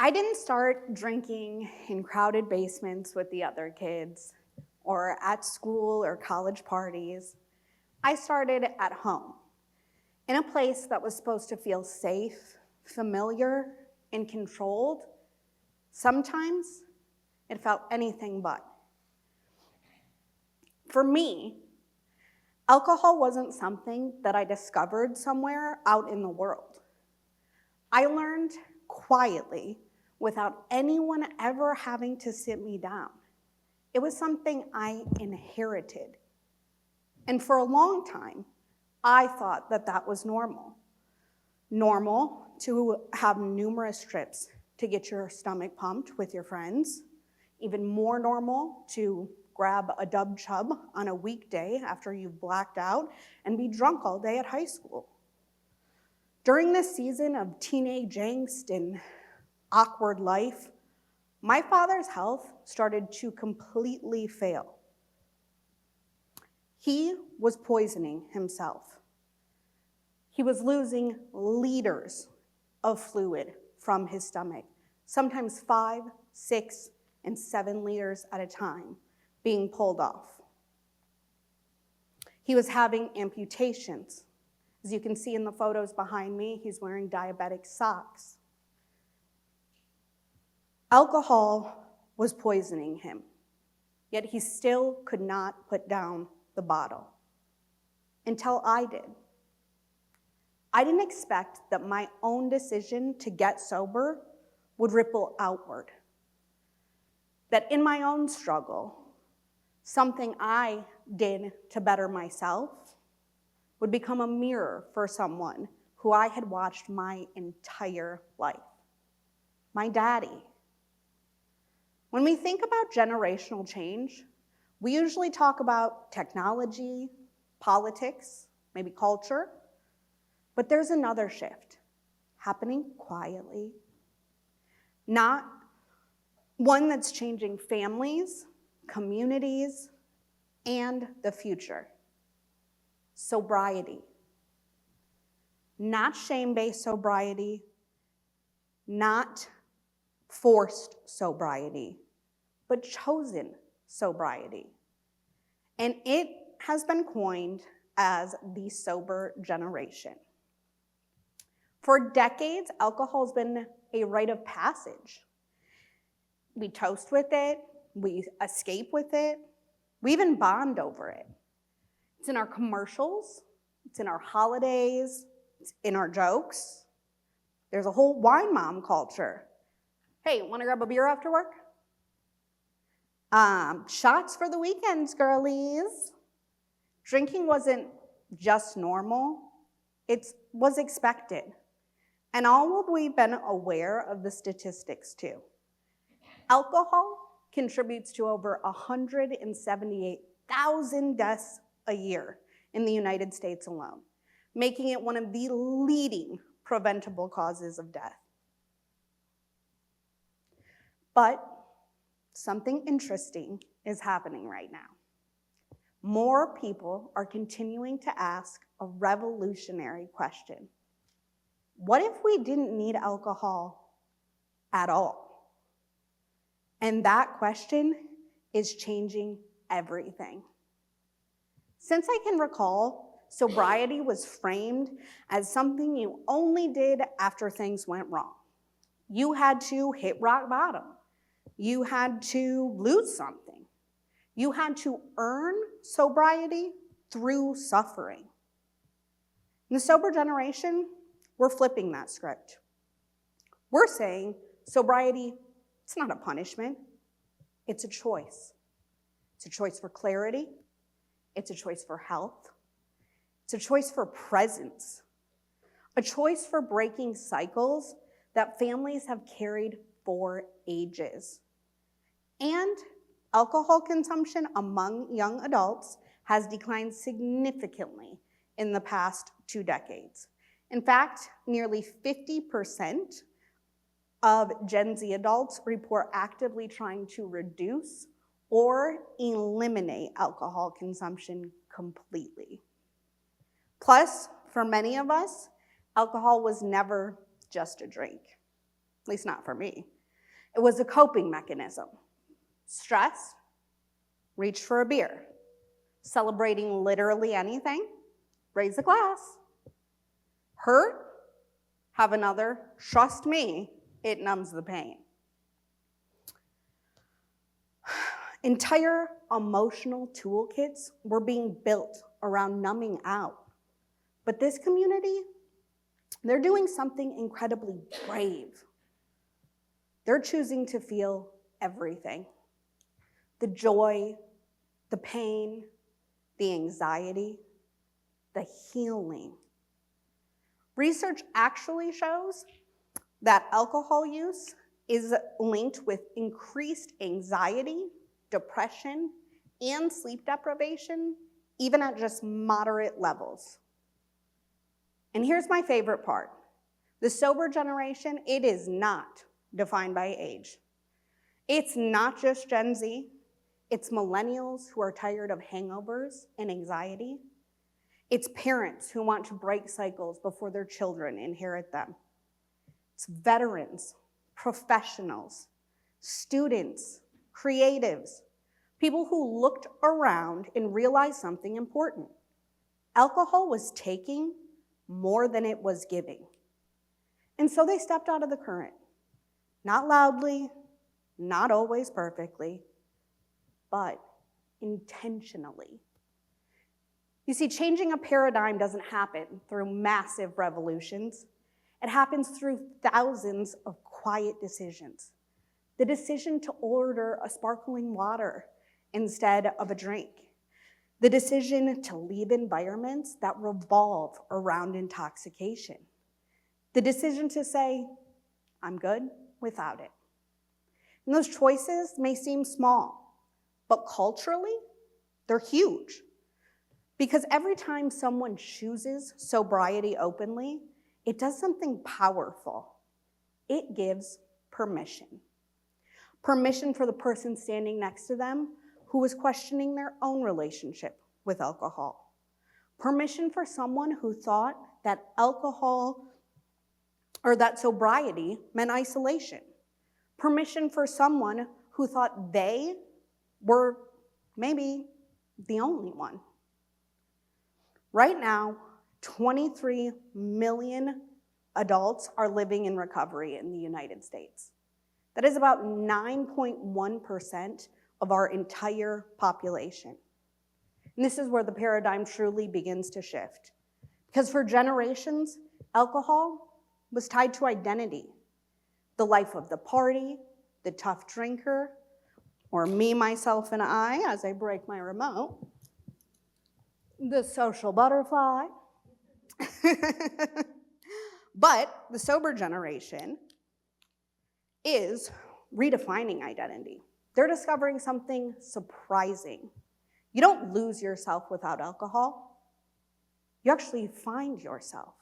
I didn't start drinking in crowded basements with the other kids or at school or college parties. I started at home, in a place that was supposed to feel safe, familiar, and controlled. Sometimes it felt anything but. For me, alcohol wasn't something that I discovered somewhere out in the world. I learned quietly without anyone ever having to sit me down. It was something I inherited. And for a long time, I thought that that was normal. Normal to have numerous trips to get your stomach pumped with your friends. Even more normal to grab a dub chub on a weekday after you've blacked out and be drunk all day at high school. During this season of teenage angst and awkward life, my father's health started to completely fail. He was poisoning himself. He was losing liters of fluid from his stomach, sometimes 5, 6, and 7 liters at a time being pulled off. He was having amputations. As you can see in the photos behind me, he's wearing diabetic socks. Alcohol was poisoning him, yet he still could not put down the bottle until I did. I didn't expect that my own decision to get sober would ripple outward. That in my own struggle, something I did to better myself would become a mirror for someone who I had watched my entire life, my daddy. When we think about generational change, we usually talk about technology, politics, maybe culture, but there's another shift happening quietly, not one that's changing families, communities, and the future. Sobriety. Not shame-based sobriety, not forced sobriety, but chosen sobriety. And it has been coined as the sober generation. For decades, alcohol has been a rite of passage. We toast with it, we escape with it, we even bond over it. It's in our commercials, it's in our holidays, it's in our jokes. There's a whole wine mom culture. Hey, wanna grab a beer after work? Shots for the weekends, girlies. Drinking wasn't just normal, it was expected. And all of we've been aware of the statistics too. Alcohol contributes to over 178,000 deaths a year in the United States alone, making it one of the leading preventable causes of death. But something interesting is happening right now. More people are continuing to ask a revolutionary question. What if we didn't need alcohol at all? And that question is changing everything. Since I can recall, sobriety was framed as something you only did after things went wrong. You had to hit rock bottom. You had to lose something. You had to earn sobriety through suffering. In the sober generation, we're flipping that script. We're saying sobriety, it's not a punishment, it's a choice. It's a choice for clarity, it's a choice for health, it's a choice for presence, a choice for breaking cycles that families have carried for ages. And alcohol consumption among young adults has declined significantly in the past 2 decades. In fact, nearly 50% of Gen Z adults report actively trying to reduce or eliminate alcohol consumption completely. Plus, for many of us, alcohol was never just a drink. at least not for me. It was a coping mechanism. Stressed, reach for a beer. Celebrating literally anything, raise a glass. Hurt, have another. Trust me, it numbs the pain. Entire emotional toolkits were being built around numbing out. But this community, they're doing something incredibly brave. They're choosing to feel everything. The joy, the pain, the anxiety, the healing. Research actually shows that alcohol use is linked with increased anxiety, depression, and sleep deprivation, even at just moderate levels. And here's my favorite part. The sober generation, it is not defined by age. It's not just Gen Z. It's millennials who are tired of hangovers and anxiety. It's parents who want to break cycles before their children inherit them. It's veterans, professionals, students, creatives, people who looked around and realized something important. Alcohol was taking more than it was giving. And so they stepped out of the current. Not loudly, not always perfectly, but intentionally. You see, changing a paradigm doesn't happen through massive revolutions. It happens through thousands of quiet decisions. The decision to order a sparkling water instead of a drink. The decision to leave environments that revolve around intoxication. The decision to say, I'm good without it. And those choices may seem small, but culturally, they're huge. Because every time someone chooses sobriety openly, it does something powerful. It gives permission. Permission for the person standing next to them who was questioning their own relationship with alcohol. Permission for someone who thought that alcohol or that sobriety meant isolation. Permission for someone who thought they were maybe the only one. Right now, 23 million adults are living in recovery in the United States. That is about 9.1% of our entire population. And this is where the paradigm truly begins to shift. Because for generations, alcohol was tied to identity. The life of the party, the tough drinker, or me, myself, and I, as I break my remote, the social butterfly. But the sober generation is redefining identity. They're discovering something surprising. You don't lose yourself without alcohol. You actually find yourself.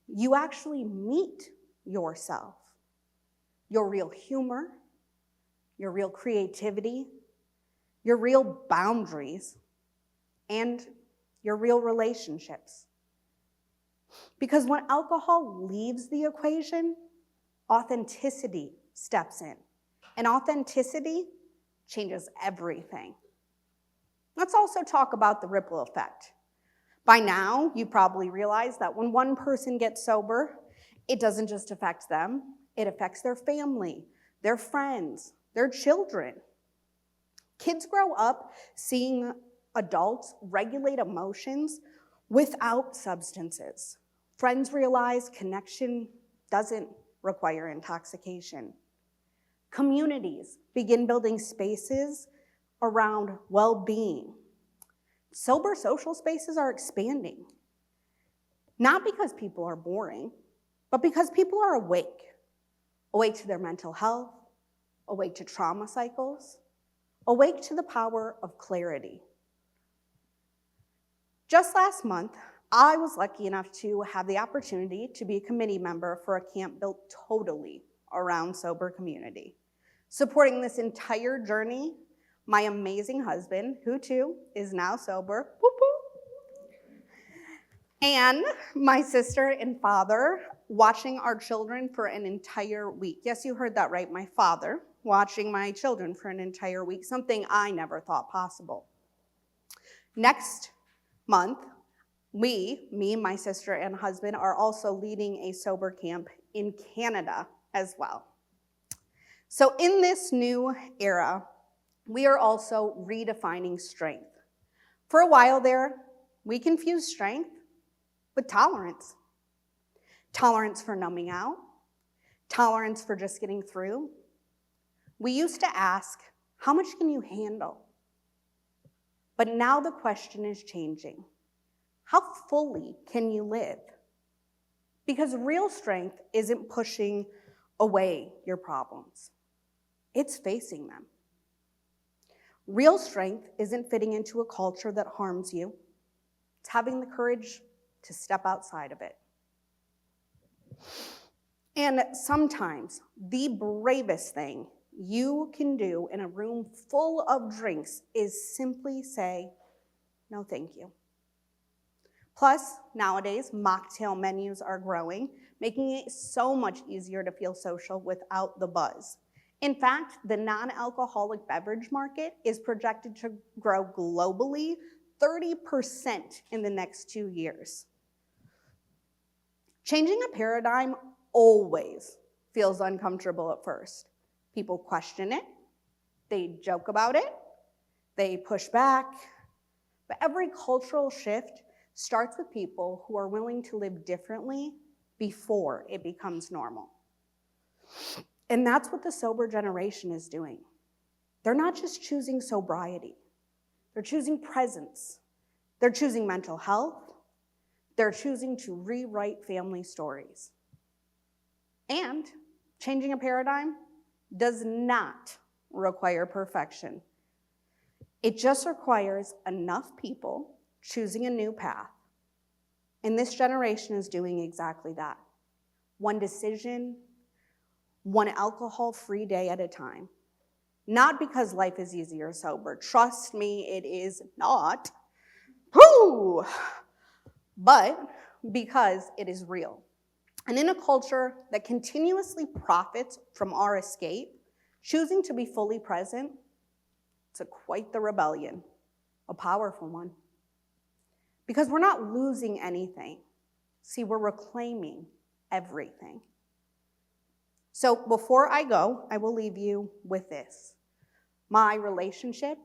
You actually meet yourself. Your real humor, your real creativity, your real boundaries, and your real relationships. Because when alcohol leaves the equation, authenticity steps in. And authenticity changes everything. Let's also talk about the ripple effect. By now, you probably realize that when one person gets sober, it doesn't just affect them, it affects their family, their friends, their children. Kids grow up seeing adults regulate emotions without substances. Friends realize connection doesn't require intoxication. Communities begin building spaces around well-being. Sober social spaces are expanding. Not because people are boring, but because people are awake. Awake to their mental health, awake to trauma cycles, awake to the power of clarity. Just last month, I was lucky enough to have the opportunity to be a committee member for a camp built totally around sober community. Supporting this entire journey, my amazing husband, who too is now sober, And my sister and father watching our children for an entire week. Yes, you heard that right, my father watching my children for an entire week, something I never thought possible. Next month, me, my sister, and husband are also leading a sober camp in Canada as well. So in this new era, we are also redefining strength. For a while there, we confused strength with tolerance. Tolerance for numbing out, tolerance for just getting through. We used to ask, how much can you handle? But now the question is changing. How fully can you live? Because real strength isn't pushing away your problems. It's facing them. Real strength isn't fitting into a culture that harms you. It's having the courage to step outside of it. And sometimes the bravest thing you can do in a room full of drinks is simply say, no, thank you. Plus, nowadays, mocktail menus are growing, making it so much easier to feel social without the buzz. In fact, the non-alcoholic beverage market is projected to grow globally 30% in the next 2 years. Changing a paradigm always feels uncomfortable at first. People question it, they joke about it, they push back, but every cultural shift starts with people who are willing to live differently before it becomes normal. And that's what the sober generation is doing. They're not just choosing sobriety, they're choosing presence, they're choosing mental health, they're choosing to rewrite family stories. And changing a paradigm does not require perfection. It just requires enough people choosing a new path. And this generation is doing exactly that. One decision, one alcohol-free day at a time. Not because life is easier sober. Trust me, it is not. Woo! But because it is real. And in a culture that continuously profits from our escape, choosing to be fully present, it's quite the rebellion, a powerful one. Because we're not losing anything. See, we're reclaiming everything. So before I go, I will leave you with this. My relationship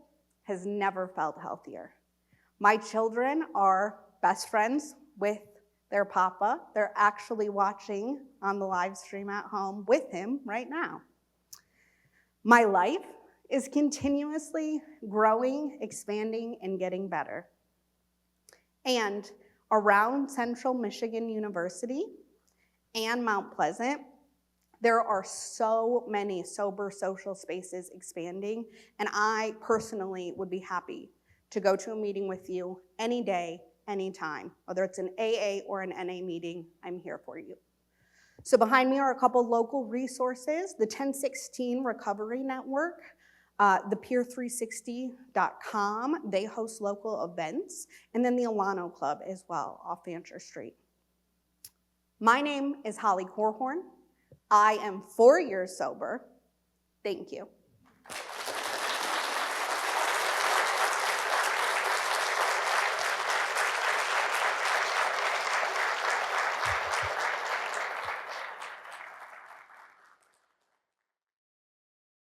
has never felt healthier. My children are best friends with their papa. They're actually watching on the live stream at home with him right now. My life is continuously growing, expanding, and getting better. And around Central Michigan University and Mount Pleasant, there are so many sober social spaces expanding, and I personally would be happy to go to a meeting with you any day, anytime. Whether it's an AA or an NA meeting, I'm here for you. So behind me are a couple local resources, the 1016 Recovery Network, the peer360.com, they host local events, and then the Alano Club as well, off Fancher Street. My name is Holly Korhorn. I am 4 years sober. Thank you.